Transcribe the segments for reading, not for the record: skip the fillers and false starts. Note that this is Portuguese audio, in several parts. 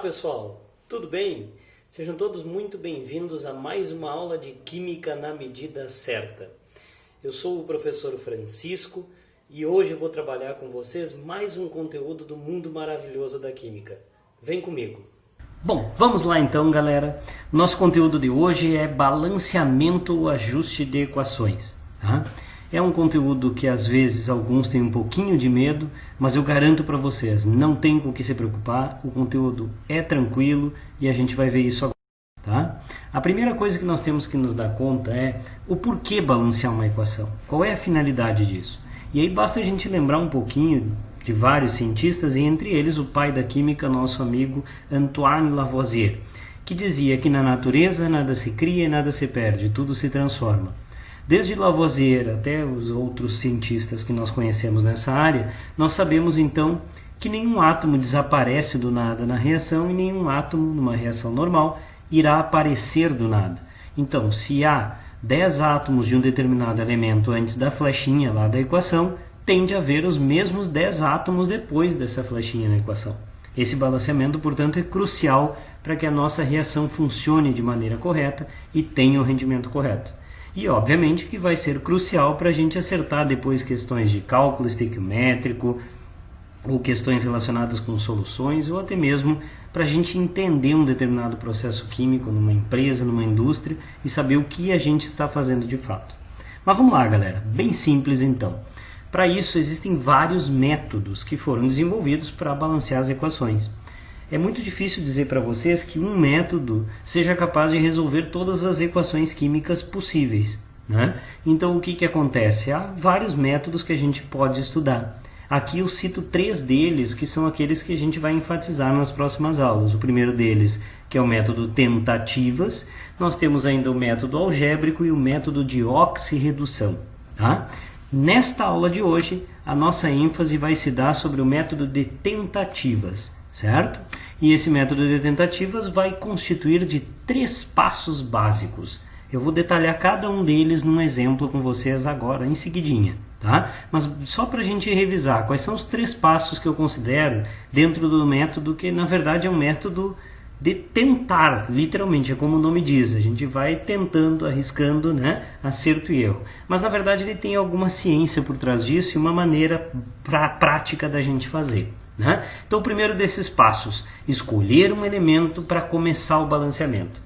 pessoal, tudo bem? Sejam todos muito bem-vindos a mais uma aula de Química na Medida Certa. Eu sou o professor Francisco e hoje eu vou trabalhar com vocês mais um conteúdo do mundo maravilhoso da Química. Vem comigo! Bom, vamos lá então, galera. Nosso conteúdo de hoje é balanceamento ou ajuste de equações, tá? É um conteúdo que às vezes alguns têm um pouquinho de medo, mas eu garanto para vocês, não tem com o que se preocupar, o conteúdo é tranquilo e a gente vai ver isso agora, tá? A primeira coisa que nós temos que nos dar conta é o porquê balancear uma equação, qual é a finalidade disso. E aí basta a gente lembrar um pouquinho de vários cientistas, e entre eles o pai da química, nosso amigo Antoine Lavoisier, que dizia que na natureza nada se cria e nada se perde, tudo se transforma. Desde Lavoisier até os outros cientistas que nós conhecemos nessa área, nós sabemos então que nenhum átomo desaparece do nada na reação e nenhum átomo, numa reação normal, irá aparecer do nada. Então, se há 10 átomos de um determinado elemento antes da flechinha lá da equação, tende a haver os mesmos 10 átomos depois dessa flechinha na equação. Esse balanceamento, portanto, é crucial para que a nossa reação funcione de maneira correta e tenha o rendimento correto. E, obviamente, que vai ser crucial para a gente acertar depois questões de cálculo estequiométrico, ou questões relacionadas com soluções, ou até mesmo para a gente entender um determinado processo químico numa empresa, numa indústria, e saber o que a gente está fazendo de fato. Mas vamos lá, galera, bem simples então. Para isso, existem vários métodos que foram desenvolvidos para balancear as equações. É muito difícil dizer para vocês que um método seja capaz de resolver todas as equações químicas possíveis, né? Então o que acontece? Há vários métodos que a gente pode estudar. Aqui eu cito 3 deles, que são aqueles que a gente vai enfatizar nas próximas aulas. O primeiro deles, que é o método tentativas. Nós temos ainda o método algébrico e o método de oxirredução, tá? Nesta aula de hoje, a nossa ênfase vai se dar sobre o método de tentativas, certo? E esse método de tentativas vai constituir de 3 passos básicos. Eu vou detalhar cada um deles num exemplo com vocês agora, em seguidinha, tá? Mas só para a gente revisar, quais são os 3 passos que eu considero dentro do método, que na verdade é um método de tentar, literalmente, é como o nome diz, a gente vai tentando, arriscando, né, acerto e erro. Mas na verdade ele tem alguma ciência por trás disso e uma maneira prática da gente fazer, né? Então o primeiro desses passos, escolher um elemento para começar o balanceamento.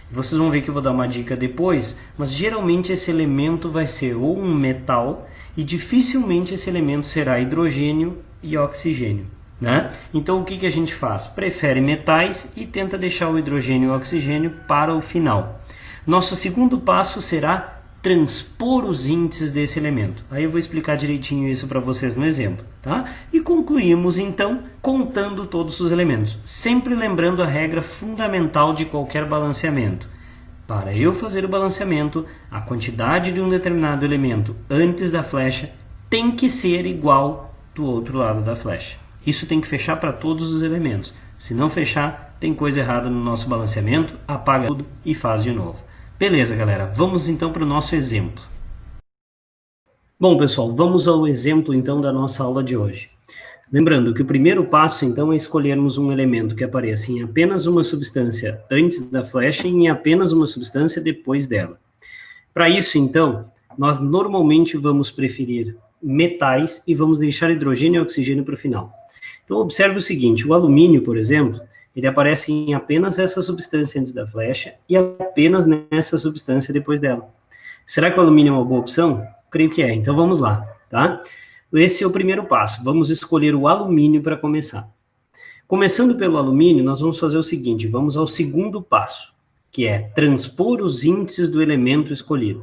Vocês vão ver que eu vou dar uma dica depois, mas geralmente esse elemento vai ser ou um metal e dificilmente esse elemento será hidrogênio e oxigênio, né? Então o que a gente faz? Prefere metais e tenta deixar o hidrogênio e o oxigênio para o final. Nosso segundo passo será transpor os índices desse elemento. Aí eu vou explicar direitinho isso para vocês no exemplo, tá? E concluímos então contando todos os elementos, sempre lembrando a regra fundamental de qualquer balanceamento. Para eu fazer o balanceamento, a quantidade de um determinado elemento antes da flecha tem que ser igual do outro lado da flecha. Isso tem que fechar para todos os elementos. Se não fechar, tem coisa errada no nosso balanceamento, apaga tudo e faz de novo. Beleza, galera, vamos então para o nosso exemplo. Bom, pessoal, vamos ao exemplo então da nossa aula de hoje. Lembrando que o primeiro passo então é escolhermos um elemento que apareça em apenas uma substância antes da flecha e em apenas uma substância depois dela. Para isso, então, nós normalmente vamos preferir metais e vamos deixar hidrogênio e oxigênio para o final. Então, observe o seguinte, o alumínio, por exemplo, ele aparece em apenas essa substância antes da flecha e apenas nessa substância depois dela. Será que o alumínio é uma boa opção? Creio que é, então vamos lá, tá? Esse é o primeiro passo, vamos escolher o alumínio para começar. Começando pelo alumínio, nós vamos fazer o seguinte, vamos ao segundo passo, que é transpor os índices do elemento escolhido.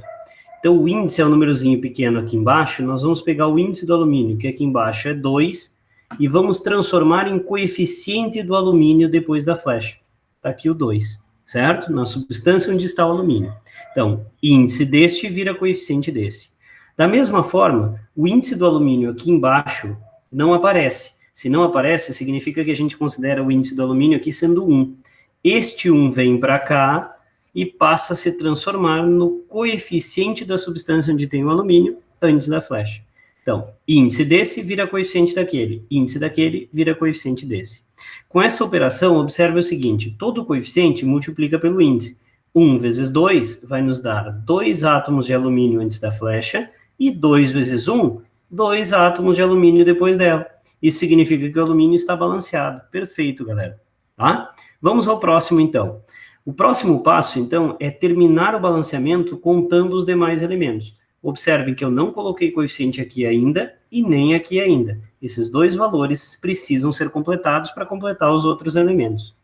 Então, o índice é o númerozinho pequeno aqui embaixo, nós vamos pegar o índice do alumínio, que aqui embaixo é 2, e vamos transformar em coeficiente do alumínio depois da flecha. Está aqui o 2, certo? Na substância onde está o alumínio. Então, índice deste vira coeficiente desse. Da mesma forma, o índice do alumínio aqui embaixo não aparece. Se não aparece, significa que a gente considera o índice do alumínio aqui sendo 1. Este 1 vem para cá e passa a se transformar no coeficiente da substância onde tem o alumínio antes da flecha. Então, índice desse vira coeficiente daquele, índice daquele vira coeficiente desse. Com essa operação, observe o seguinte, todo coeficiente multiplica pelo índice. 1 vezes 2 vai nos dar 2 átomos de alumínio antes da flecha, e 2 vezes 1, 2 átomos de alumínio depois dela. Isso significa que o alumínio está balanceado. Perfeito, galera. Tá? Vamos ao próximo, então. O próximo passo, então, é terminar o balanceamento contando os demais elementos. Observem que eu não coloquei coeficiente aqui ainda e nem aqui ainda. Esses dois valores precisam ser completados para completar os outros elementos.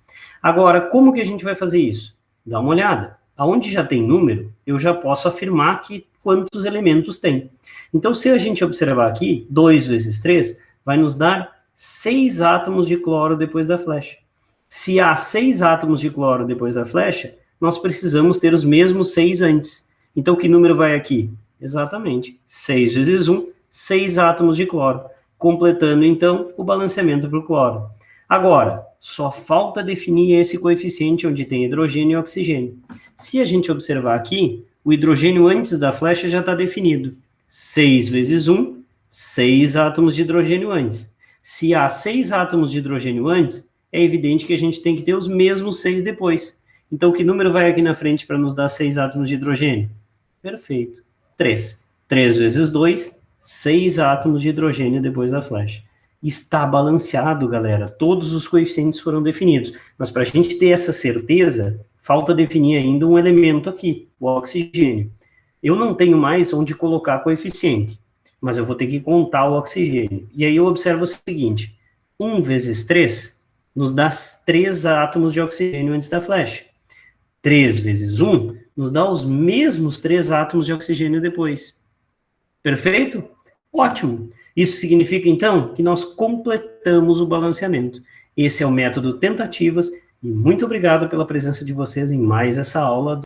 Agora, como que a gente vai fazer isso? Dá uma olhada. Aonde já tem número, eu já posso afirmar que quantos elementos tem. Então, se a gente observar aqui, 2 vezes 3 vai nos dar 6 átomos de cloro depois da flecha. Se há 6 átomos de cloro depois da flecha, nós precisamos ter os mesmos 6 antes. Então, que número vai aqui? Exatamente, 6 vezes 1, 6 átomos de cloro, completando, então, o balanceamento para o cloro. Agora, só falta definir esse coeficiente onde tem hidrogênio e oxigênio. Se a gente observar aqui, o hidrogênio antes da flecha já está definido. 6 vezes 1, 6 átomos de hidrogênio antes. Se há 6 átomos de hidrogênio antes, é evidente que a gente tem que ter os mesmos 6 depois. Então, que número vai aqui na frente para nos dar 6 átomos de hidrogênio? Perfeito. 3. 3 vezes 2, 6 átomos de hidrogênio depois da flecha. Está balanceado, galera. Todos os coeficientes foram definidos. Mas para a gente ter essa certeza, falta definir ainda um elemento aqui, o oxigênio. Eu não tenho mais onde colocar coeficiente, mas eu vou ter que contar o oxigênio. E aí eu observo o seguinte, 1 vezes 3 nos dá 3 átomos de oxigênio antes da flecha. 3 vezes 1 nos dá os mesmos 3 átomos de oxigênio depois. Perfeito? Ótimo. Isso significa, então, que nós completamos o balanceamento. Esse é o método tentativas, e muito obrigado pela presença de vocês em mais essa aula.